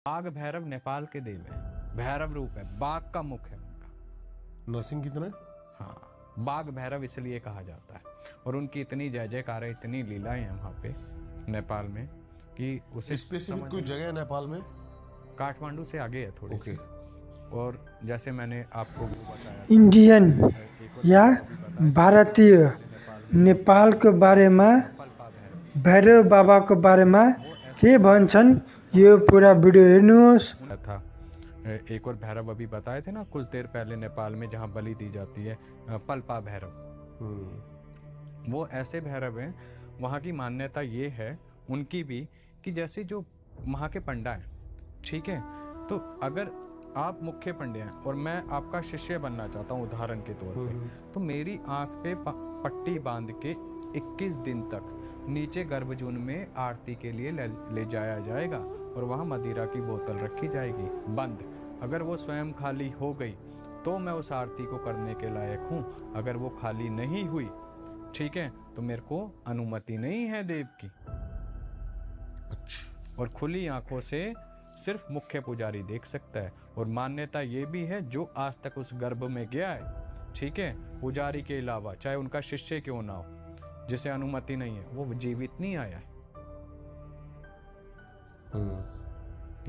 बाघ भैरव नेपाल के देव है, भैरव रूप है, बाघ का मुख है उनका, नरसिंह की तरह। हाँ, बाघ भैरव इसलिए कहा जाता है। और उनकी इतनी जय जयकार है, इतनी लीलाएं हैं वहाँ पे नेपाल में कि उसे स्पेसिफिक कोई जगह है नेपाल में? काठमांडू से आगे है थोड़ी सी। और जैसे मैंने आपको वो बताया इंडियन या भारतीय नेपाल नेपालको बारेमा पल्पा भैरव भैरव बाबाको बारेमा के भन्छन् यो पुरा भिडियो हेर्नुहोस्। था। एक और भैरव अभी बताए थे ना कुछ देर पहले नेपाल में जहाँ बलि दी जाती है, पल्पा भैरव। वो ऐसे भैरव हैं, वहाँ की मान्यता ये है उनकी भी कि जैसे जो वहाँ के पंडा हैं, ठीक है, तो अगर आप मुख्य पंडे हैं और मैं आपका शिष्य बनना चाहता हूँ उदाहरण के तौर पे, तो मेरी आँख पे पट्टी बांध के 21 दिन तक नीचे गर्भजून में आरती के लिए ले जाया जाएगा और वहाँ मदिरा की बोतल रखी जाएगी बंद। अगर वो स्वयं खाली हो गई तो मैं उस आरती को करने के लायक हूँ, अगर वो खाली नहीं हुई, ठीक है, तो मेरे को अनुमति नहीं है देव की। और खुली आंखों से सिर्फ मुख्य पुजारी देख सकता है। और मान्यता ये भी है जो आज तक उस गर्भ में गया है, ठीक है, पुजारी के अलावा चाहे उनका शिष्य क्यों ना हो, जिसे अनुमति नहीं है, वो जीवित नहीं आया है।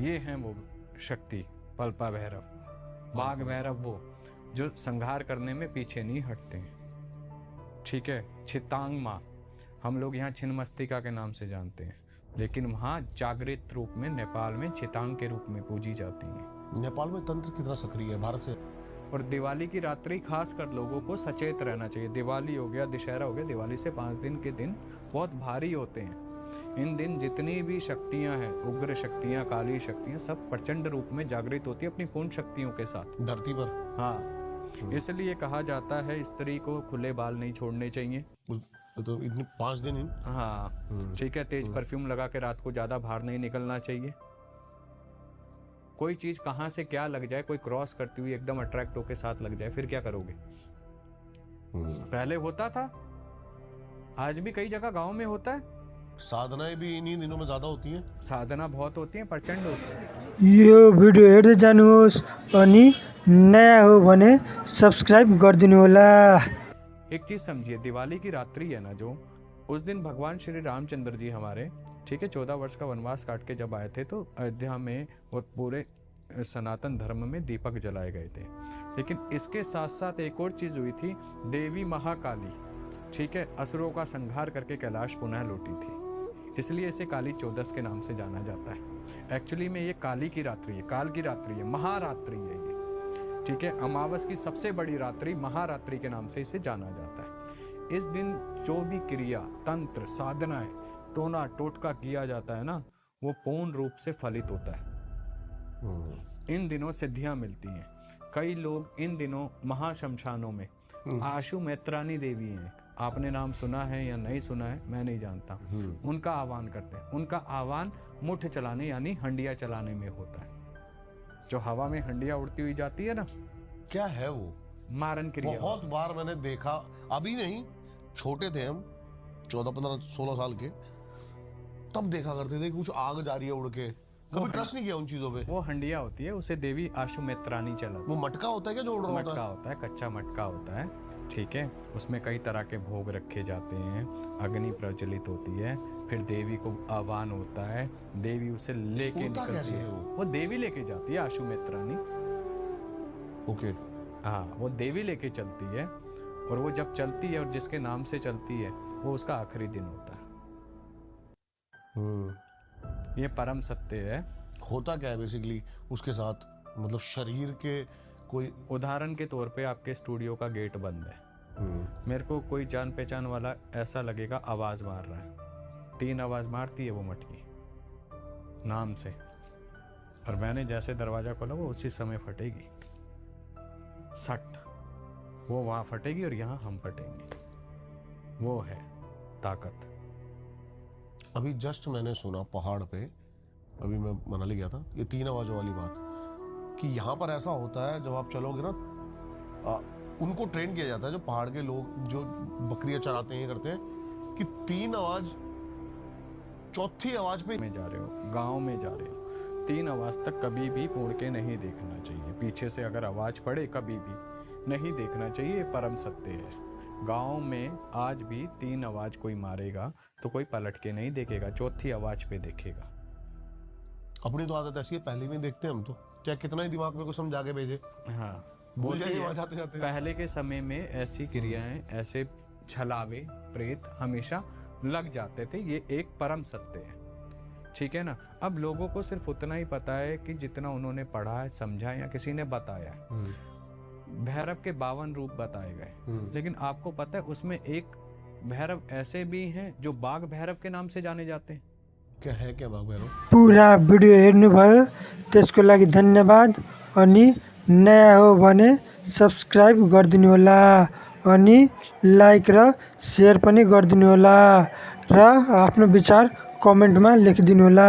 ये है वो शक्ति पल्पा भैरव, बाघ भैरव, वो जो संहार करने में पीछे नहीं हटते हैं, ठीक है। छितांग माँ हम लोग यहाँ छिन्नमस्तिका के नाम से जानते हैं, लेकिन वहाँ जागृत रूप में नेपाल में छितांग के रूप में पूजी जाती हैं। नेपाल में तंत्र कितना सक्रिय है भारत से? और दिवाली की रात्रि खास कर लोगों को सचेत रहना चाहिए। दिवाली हो गया, दशहरा हो गया, दिवाली से 5 दिन के दिन बहुत भारी होते हैं। इन दिन जितनी भी शक्तियां हैं, उग्र शक्तियां, काली शक्तियां, सब प्रचंड रूप में जागृत होती है अपनी पूर्ण शक्तियों के साथ धरती पर। हाँ, इसलिए कहा जाता है स्त्री को खुले बाल नहीं छोड़ने चाहिए। तो इतने 5 दिन ही? हाँ, ठीक है। तेज परफ्यूम लगा के रात को ज्यादा बाहर नहीं निकलना चाहिए। कोई चीज कहाँ से क्या लग जाए, कोई क्रॉस करती हुई एकदम अट्रैक्ट होके साथ लग जाए, फिर क्या करोगे? पहले होता था, आज भी कई जगह गांव में होता है। साधनाएं भी इन्हीं दिनों में ज्यादा होती हैं। साधना बहुत होती है, प्रचंड होती है। यो भिडियो हेर्दै जानुहोस् अनि नयाँ हो भने सब्स्क्राइब गरिदिनु होला। एक चीज समझिए, दिवाली की रात्रि है ना, जो उस दिन भगवान श्री रामचंद्र जी हमारे, ठीक है, 14 वर्ष का वनवास काट के जब आए थे तो अयोध्या में और पूरे सनातन धर्म में दीपक जलाए गए थे। लेकिन इसके साथ साथ एक और चीज हुई थी, देवी महाकाली, ठीक है, असुरों का संहार करके कैलाश पुनः लौटी थी, इसलिए इसे काली चौदस के नाम से जाना जाता है। एक्चुअली में ये काली की रात्रि है, काल की रात्रि है, महारात्रि है ये, ठीक है। अमावस की सबसे बड़ी रात्रि महारात्रि के नाम से इसे जाना जाता है। इस दिन जो भी क्रिया, तंत्र, साधनाएं, टोना टोटका किया जाता है ना, वो पूर्ण रूप से फलित होता है। इन दिनों सिद्धियां मिलती हैं। कई लोग इन दिनों महाशमशानों में, आशु मैत्रानी देवी हैं, आपने नाम सुना है या नहीं सुना है मैं नहीं जानता, उनका आह्वान करते हैं। उनका आह्वान मुठ चलाने यानी हंडिया चलाने में होता है। जो हवा में हंडिया उड़ती हुई जाती है ना, क्या है वो? मारन क्रिया। बहुत बार मैंने देखा, अभी नहीं, छोटे थे हम, 14, 15, 16 साल के, तब देखा करते थे कुछ आग जा रही है उड़ के। कभी ट्रस्ट नहीं किया उन चीजों पे। वो हंडिया होती है, उसे देवी आशु मैत्रानी चलाती है। वो मटका होता है क्या जो उड़ रहा मटका होता है, कच्चा मटका होता है, ठीक है। उसमें कई तरह के भोग रखे जाते हैं, अग्नि प्रज्वलित होती है, फिर देवी को आह्वान होता है, देवी उसे लेके निकलती है। वो देवी लेके जाती है, आशु मैत्रानी। ओके। हाँ, वो देवी लेके चलती है, और वो जब चलती है और जिसके नाम से चलती है, वो उसका आखिरी दिन होता है। ये परम सत्य है। होता क्या है बेसिकली उसके साथ? मतलब शरीर के कोई, उदाहरण के तौर पे आपके स्टूडियो का गेट बंद है, मेरे को कोई जान पहचान वाला ऐसा लगेगा आवाज मार रहा है, 3 आवाज मारती है वो मटकी नाम से, और मैंने जैसे दरवाजा खोला वो उसी समय फटेगी, सट, वो वहां फटेगी और यहाँ हम फटेंगे। वो है ताकत। अभी जस्ट मैंने सुना पहाड़ पे, अभी मैं मनाली गया था, ये 3 आवाजों वाली बात, कि यहाँ पर ऐसा होता है जब आप चलोगे ना, उनको ट्रेन किया जाता है, जो पहाड़ के लोग जो बकरियां चराते हैं, करते हैं, कि 3 आवाज, चौथी आवाज पे में जा रहे हो, गांव में जा रहे हो, 3 आवाज़ तक कभी भी मुड़ के नहीं देखना चाहिए। पीछे से अगर आवाज़ पड़े कभी भी नहीं देखना चाहिए, ये परम सत्य है। गांव में आज भी 3 आवाज़ कोई मारेगा तो कोई पलट के नहीं देखेगा, चौथी आवाज़ पे देखेगा। अपनी तो आदत ऐसी है, पहले भी देखते हैं हम तो, क्या कितना ही दिमाग में को समझा के भेजे, हाँ, भूल होती जाएंगे है। वहाँ जाते जाते। पहले के समय में ऐसी क्रियाएं, ऐसे छलावे प्रेत हमेशा लग जाते थे, ये एक परम सत्य है, ठीक है ना। अब लोगों को सिर्फ उतना ही पता है कि जितना उन्होंने पढ़ा है, समझा है या किसी ने बताया है। भैरव के 52 रूप बताए गए, लेकिन आपको पता है उसमें एक भैरव ऐसे भी हैं जो बाघ भैरव के नाम से जाने जाते हैं। क्या है, क्या बाघ भैरव? पुरा भिडियो हेर्नुभयो त्यसको लागि धन्यवाद। अनि नयाँ हो भने सब्सक्राइब गरिदिनु होला, अनि लाइक र सेयर पनि गरिदिनु होला, र आफ्नो विचार कमेन्टमा लेखिदिनु होला।